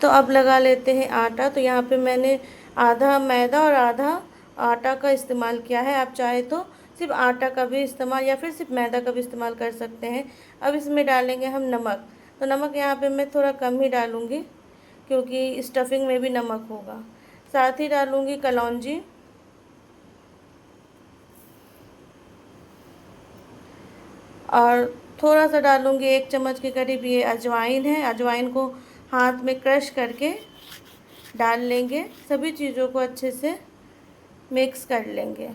तो अब लगा लेते हैं आटा। तो यहाँ पे मैंने आधा मैदा और आधा आटा का इस्तेमाल किया है। आप चाहे तो सिर्फ आटा का भी इस्तेमाल या फिर सिर्फ मैदा का भी इस्तेमाल कर सकते हैं। अब इसमें डालेंगे हम नमक। तो नमक यहाँ पे मैं थोड़ा कम ही डालूँगी क्योंकि स्टफिंग में भी नमक होगा। साथ ही डालूँगी कलौंजी और थोड़ा सा डालूँगी 1 चम्मच के करीब ये अजवाइन है। अजवाइन को हाथ में क्रश करके डाल लेंगे। सभी चीज़ों को अच्छे से मिक्स कर लेंगे।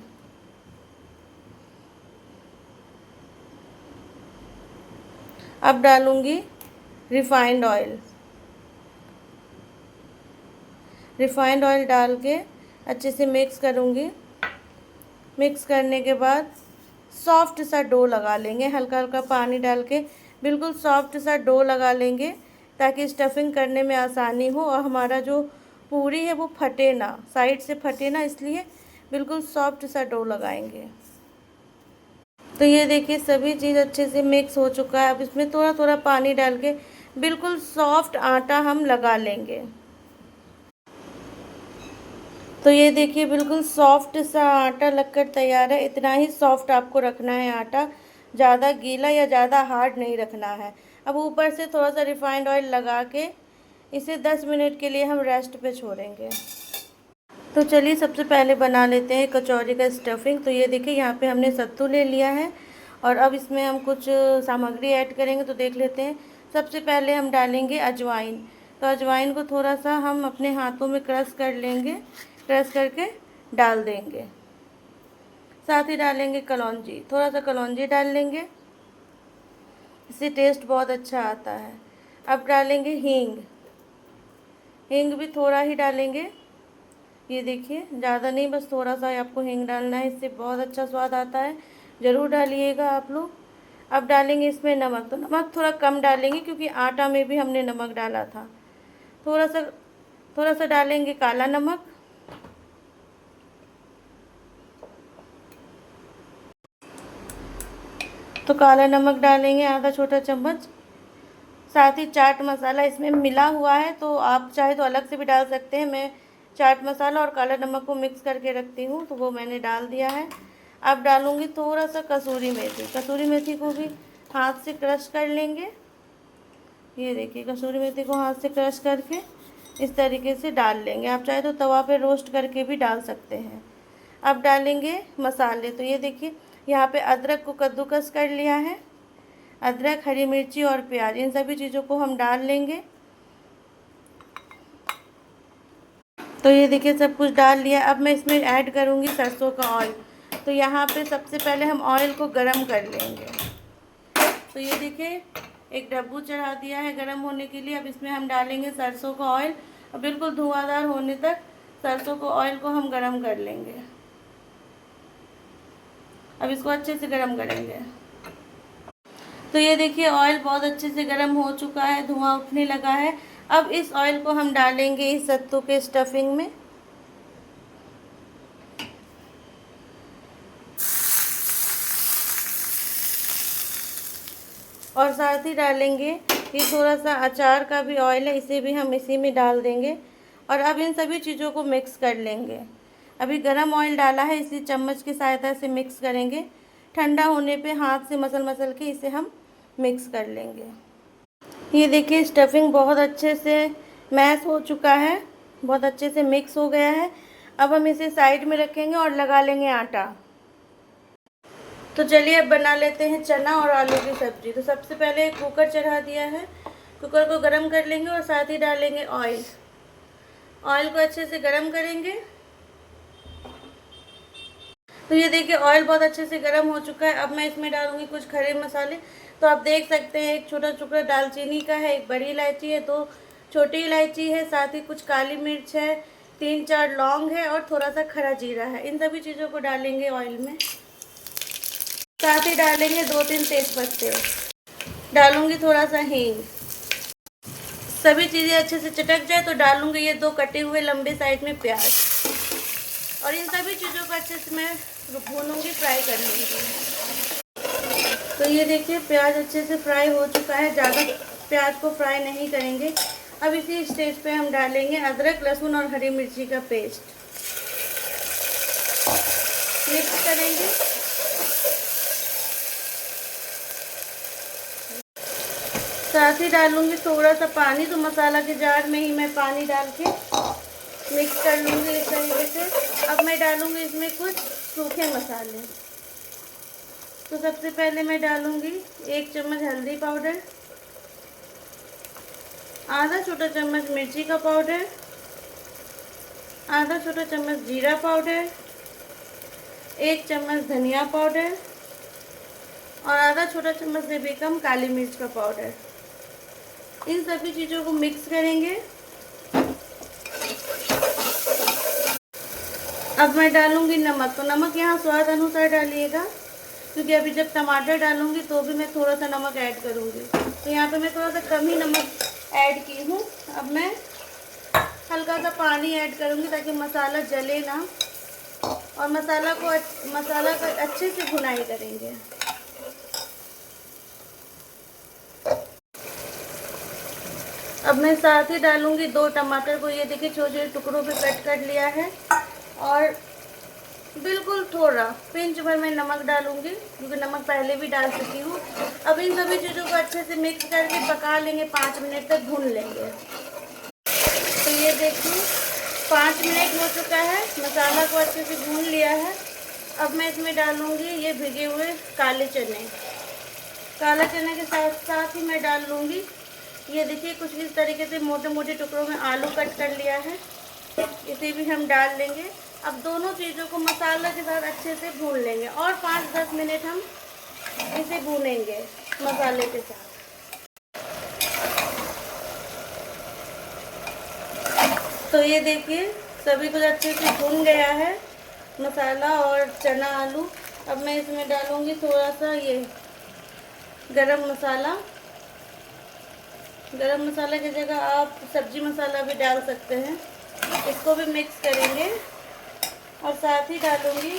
अब डालूँगी रिफाइंड ऑयल। रिफाइंड ऑयल डाल के अच्छे से मिक्स करूँगी। मिक्स करने के बाद सॉफ्ट सा डो लगा लेंगे। हल्का हल्का पानी डाल के बिल्कुल सॉफ्ट सा डो लगा लेंगे ताकि स्टफिंग करने में आसानी हो और हमारा जो पूरी है वो फटे ना, साइड से फटे ना, इसलिए बिल्कुल सॉफ्ट सा डो लगाएंगे। तो ये देखिए सभी चीज़ अच्छे से मिक्स हो चुका है। अब इसमें थोड़ा थोड़ा पानी डाल के बिल्कुल सॉफ्ट आटा हम लगा लेंगे। तो ये देखिए बिल्कुल सॉफ्ट सा आटा लगकर तैयार है। इतना ही सॉफ्ट आपको रखना है आटा, ज़्यादा गीला या ज़्यादा हार्ड नहीं रखना है। अब ऊपर से थोड़ा सा रिफाइंड ऑयल लगा के इसे 10 मिनट के लिए हम रेस्ट पे छोड़ेंगे। तो चलिए सबसे पहले बना लेते हैं कचौरी का स्टफिंग। तो ये देखिए यहाँ पे हमने सत्तू ले लिया है और अब इसमें हम कुछ सामग्री ऐड करेंगे। तो देख लेते हैं। सबसे पहले हम डालेंगे अजवाइन। तो अजवाइन को थोड़ा सा हम अपने हाथों में क्रश कर लेंगे, क्रश करके डाल देंगे। साथ ही डालेंगे कलौंजी, थोड़ा सा कलौंजी डाल लेंगे, इससे टेस्ट बहुत अच्छा आता है। अब डालेंगे हींग। हींग भी थोड़ा ही डालेंगे। ये देखिए ज़्यादा नहीं, बस थोड़ा सा आपको हींग डालना है, इससे बहुत अच्छा स्वाद आता है। ज़रूर डालिएगा आप लोग। अब डालेंगे इसमें नमक। तो नमक थोड़ा कम डालेंगे क्योंकि आटा में भी हमने नमक डाला था। थोड़ा सा डालेंगे काला नमक। तो काला नमक डालेंगे आधा छोटा चम्मच। साथ ही चाट मसाला इसमें मिला हुआ है, तो आप चाहे तो अलग से भी डाल सकते हैं। मैं चाट मसाला और काला नमक को मिक्स करके रखती हूँ, तो वो मैंने डाल दिया है। अब डालूँगी थोड़ा सा कसूरी मेथी। कसूरी मेथी को भी हाथ से क्रश कर लेंगे। ये देखिए कसूरी मेथी को हाथ से क्रश करके इस तरीके से डाल लेंगे। आप चाहे तो तवा पे रोस्ट करके भी डाल सकते हैं। अब डालेंगे मसाले। तो ये देखिए यहाँ पे अदरक को कद्दूकस कर लिया है। अदरक, हरी मिर्ची और प्याज, इन सभी चीज़ों को हम डाल लेंगे। तो ये देखिए सब कुछ डाल लिया। अब मैं इसमें ऐड करूँगी सरसों का ऑयल। तो यहाँ पे सबसे पहले हम ऑयल को गरम कर लेंगे। तो ये देखिए एक डब्बू चढ़ा दिया है गरम होने के लिए। अब इसमें हम डालेंगे सरसों का ऑयल और बिल्कुल धुआंधार होने तक सरसों को ऑयल को हम गरम कर लेंगे। अब इसको अच्छे से गरम करेंगे। तो ये देखिए ऑयल बहुत अच्छे से गर्म हो चुका है, धुआं उठने लगा है। अब इस ऑयल को हम डालेंगे इस सत्तू के स्टफिंग में। और साथ ही डालेंगे ये थोड़ा सा अचार का भी ऑयल है, इसे भी हम इसी में डाल देंगे। और अब इन सभी चीज़ों को मिक्स कर लेंगे। अभी गरम ऑयल डाला है, इसी चम्मच की सहायता से मिक्स करेंगे। ठंडा होने पे हाथ से मसल मसल के इसे हम मिक्स कर लेंगे। ये देखिए स्टफिंग बहुत अच्छे से मैश हो चुका है, बहुत अच्छे से मिक्स हो गया है। अब हम इसे साइड में रखेंगे और लगा लेंगे आटा। तो चलिए अब बना लेते हैं चना और आलू की सब्ज़ी। तो सबसे पहले एक कुकर चढ़ा दिया है, कुकर को गरम कर लेंगे और साथ ही डालेंगे ऑयल। ऑयल को अच्छे से गरम करेंगे। तो ये देखिए ऑयल बहुत अच्छे से गर्म हो चुका है। अब मैं इसमें डालूंगी कुछ खड़े मसाले। तो आप देख सकते हैं एक छोटा टुकड़ा दालचीनी का है, एक बड़ी इलायची है, 2 छोटी इलायची है, साथ ही कुछ काली मिर्च है, 3-4 लौंग है और थोड़ा सा खड़ा जीरा है। इन सभी चीज़ों को डालेंगे ऑयल में। साथ ही डालेंगे 2-3 तेज पत्ते। डालूंगी थोड़ा सा हींग। सभी चीज़ें अच्छे से चटक जाए तो डालूंगी ये 2 कटे हुए लंबे साइज में प्याज। और इन सभी चीज़ों को अच्छे से मैं भूनूंगी, फ्राई कर लूँगी। तो ये देखिए प्याज अच्छे से फ्राई हो चुका है, ज़्यादा प्याज को फ्राई नहीं करेंगे। अब इसी स्टेज पे हम डालेंगे अदरक, लहसुन और हरी मिर्ची का पेस्ट। मिक्स करेंगे। साथ ही डालूंगी थोड़ा सा पानी, तो मसाला के जार में ही मैं पानी डाल के मिक्स कर लूँगी इस तरीके से। अब मैं डालूँगी इसमें कुछ सूखे मसाले। तो सबसे पहले मैं डालूँगी 1 चम्मच हल्दी पाउडर, आधा छोटा चम्मच मिर्ची का पाउडर, आधा छोटा चम्मच जीरा पाउडर, 1 चम्मच धनिया पाउडर और आधा छोटा चम्मच से भी कम काली मिर्च का पाउडर। इन सभी चीज़ों को मिक्स करेंगे। अब मैं डालूंगी नमक। तो नमक यहाँ स्वाद अनुसार डालिएगा, क्योंकि अभी जब टमाटर डालूंगी तो भी मैं थोड़ा सा नमक ऐड करूंगी। तो यहाँ पे मैं थोड़ा सा कम ही नमक ऐड की हूँ। अब मैं हल्का सा पानी ऐड करूंगी ताकि मसाला जले ना, और मसाला का अच्छे से भुनाई करेंगे। अब मैं साथ ही डालूंगी 2 टमाटर को, ये देखिए छोटे छोटे टुकड़ों पे कट कर लिया है, और बिल्कुल थोड़ा पिंच भर में नमक डालूंगी, क्योंकि नमक पहले भी डाल चुकी हूँ। अब इन सभी चीज़ों को अच्छे से मिक्स करके पका लेंगे, 5 मिनट तक भून लेंगे। तो ये देखिए 5 मिनट हो चुका है, मसाला को अच्छे से भून लिया है। अब मैं इसमें डालूंगी ये भिगे हुए काले चने। काला चने के साथ साथ ही मैं डाल लूँगी, ये देखिए कुछ इस तरीके से मोटे मोटे टुकड़ों में आलू कट कर लिया है, इसे भी हम डाल लेंगे। अब दोनों चीज़ों को मसाला के साथ अच्छे से भून लेंगे और 5-10 मिनट हम इसे भूनेंगे मसाले के साथ। तो ये देखिए सभी कुछ अच्छे से भून गया है, मसाला और चना आलू। अब मैं इसमें डालूँगी थोड़ा सा ये गरम मसाला। गरम मसाला की जगह आप सब्जी मसाला भी डाल सकते हैं। इसको भी मिक्स करेंगे और साथ ही डालूंगी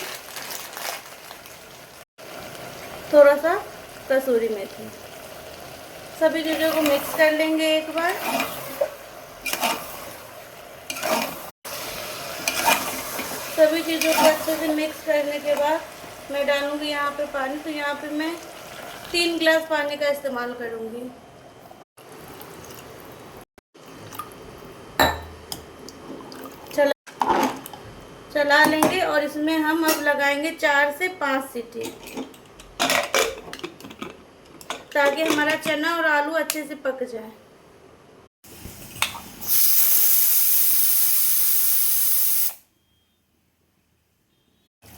थोड़ा सा कसूरी मेथी। सभी चीज़ों को मिक्स कर लेंगे एक बार। सभी चीज़ों को अच्छे से मिक्स करने के बाद मैं डालूंगी यहाँ पे पानी। तो यहाँ पे मैं 3 गिलास पानी का इस्तेमाल करूँगी। चला लेंगे और इसमें हम अब लगाएंगे 4 से 5 सीटी, ताकि हमारा चना और आलू अच्छे से पक जाए।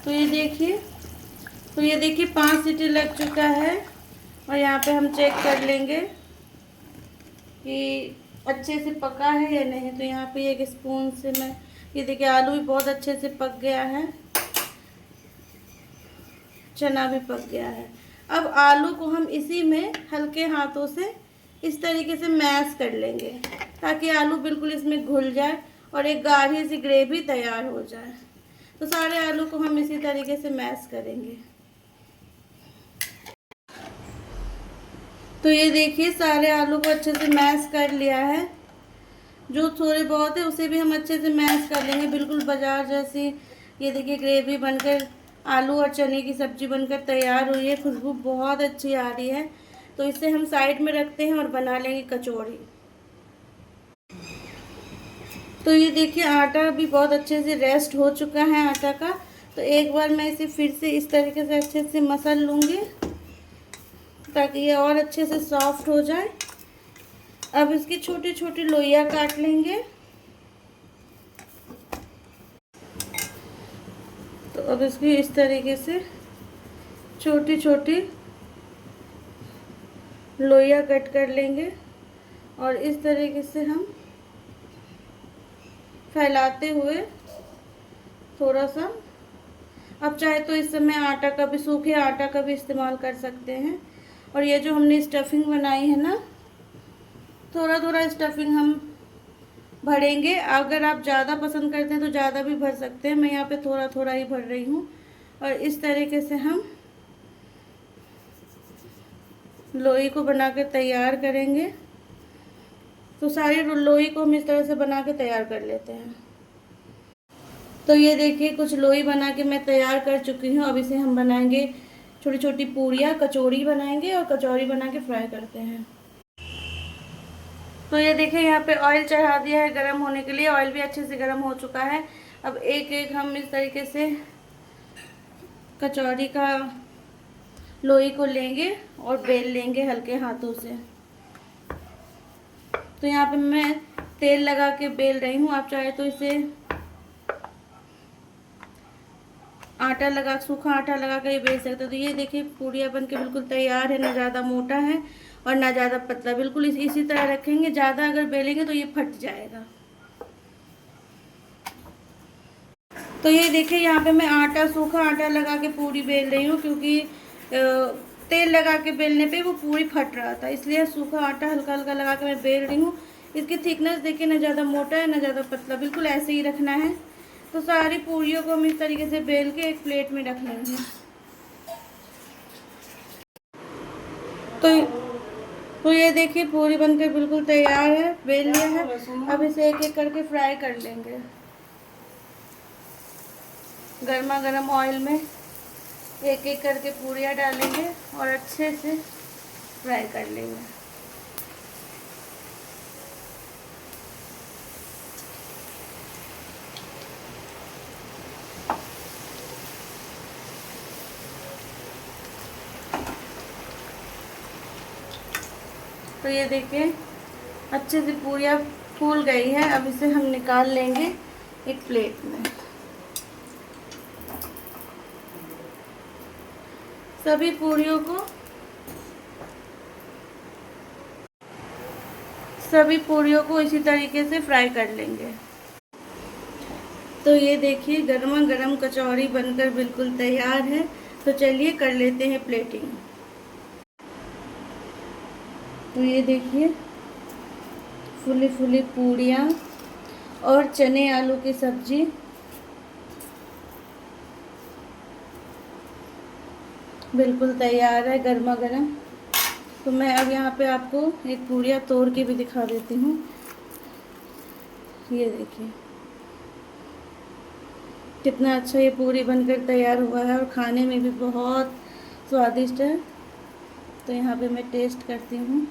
तो ये देखिए 5 सीटी लग चुका है, और यहाँ पे हम चेक कर लेंगे कि अच्छे से पका है या नहीं। तो यहाँ पे एक स्पून से मैं, ये देखिए आलू भी बहुत अच्छे से पक गया है, चना भी पक गया है। अब आलू को हम इसी में हल्के हाथों से इस तरीके से मैश कर लेंगे, ताकि आलू बिल्कुल इसमें घुल जाए और एक गाढ़ी सी ग्रेवी तैयार हो जाए। तो सारे आलू को हम इसी तरीके से मैश करेंगे। तो ये देखिए सारे आलू को अच्छे से मैश कर लिया है। जो थोड़े बहुत है उसे भी हम अच्छे से मैश कर लेंगे, बिल्कुल बाजार जैसी ये देखिए ग्रेवी बनकर, आलू और चने की सब्ज़ी बनकर तैयार हुई है। खुशबू बहुत अच्छी आ रही है। तो इसे हम साइड में रखते हैं और बना लेंगे कचौड़ी। तो ये देखिए आटा भी बहुत अच्छे से रेस्ट हो चुका है आटा का। तो एक बार मैं इसे फिर से इस तरीके से अच्छे से मसल लूँगी, ताकि ये और अच्छे से सॉफ्ट हो जाए। अब इसकी छोटी छोटी लोइयाँ काट लेंगे। तो अब इसकी इस तरीके से छोटी छोटी लोइयाँ कट कर लेंगे, और इस तरीके से हम फैलाते हुए थोड़ा सा, अब चाहे तो इस समय आटा का भी, सूखे आटा का भी इस्तेमाल कर सकते हैं। और ये जो हमने स्टफिंग बनाई है ना, थोड़ा थोड़ा स्टफिंग हम भरेंगे। अगर आप ज़्यादा पसंद करते हैं तो ज़्यादा भी भर सकते हैं, मैं यहाँ पे थोड़ा थोड़ा ही भर रही हूँ। और इस तरीके से हम लोई को बनाकर तैयार करेंगे। तो सारी लोई को हम इस तरह से बना के तैयार कर लेते हैं। तो ये देखिए कुछ लोई बना के मैं तैयार कर चुकी हूँ। अब इसे हम बनाएंगे छोटी छोटी पूरियाँ, कचौड़ी बनाएंगे और कचौड़ी बना के फ्राई करते हैं। तो ये देखिए यहाँ पे ऑयल चढ़ा दिया है गरम होने के लिए। ऑयल भी अच्छे से गरम हो चुका है। अब एक एक हम इस तरीके से कचौड़ी का लोई को लेंगे और बेल लेंगे हल्के हाथों से। तो यहाँ पे मैं तेल लगा के बेल रही हूँ। आप चाहे तो इसे आटा लगा, सूखा आटा लगा कर बेल सकते हो। तो ये देखिए पूड़ियाँ बन के बिल्कुल तैयार है, ना ज़्यादा मोटा है और ना ज़्यादा पतला। बिल्कुल इसी तरह रखेंगे, ज़्यादा अगर बेलेंगे तो ये फट जाएगा। तो ये देखिए यहाँ पे मैं सूखा आटा लगा के पूरी बेल रही हूँ, क्योंकि तेल लगा के बेलने पे वो पूरी फट रहा था, इसलिए सूखा आटा हल्का हल्का लगा के मैं बेल रही हूँ। इसकी थिकनेस देखिए, ना ज़्यादा मोटा है ना ज़्यादा पतला, बिल्कुल ऐसे ही रखना है। तो सारी पूरियों को हम इस तरीके से बेल के एक प्लेट में रख लेंगे। तो तो ये देखिए पूरी बनकर बिल्कुल तैयार है, बेल लिया है। अब इसे एक एक करके फ्राई कर लेंगे गर्मा गर्म ऑयल में। एक एक करके पूरियाँ डालेंगे और अच्छे से फ्राई कर लेंगे। तो ये देखिए अच्छे से पूरियाँ फूल गई है। अब इसे हम निकाल लेंगे एक प्लेट में। सभी पूरियों को इसी तरीके से फ्राई कर लेंगे। तो ये देखिए गर्मा गर्म कचौड़ी बनकर बिल्कुल तैयार है। तो चलिए कर लेते हैं प्लेटिंग। तो ये देखिए फुली फुली पूड़ियाँ और चने आलू की सब्जी बिल्कुल तैयार है गर्मा गर्म। तो मैं अब यहाँ पे आपको एक पूड़ियाँ तोड़ के भी दिखा देती हूँ। ये देखिए कितना अच्छा ये पूरी बनकर तैयार हुआ है और खाने में भी बहुत स्वादिष्ट है। तो यहाँ पे मैं टेस्ट करती हूँ।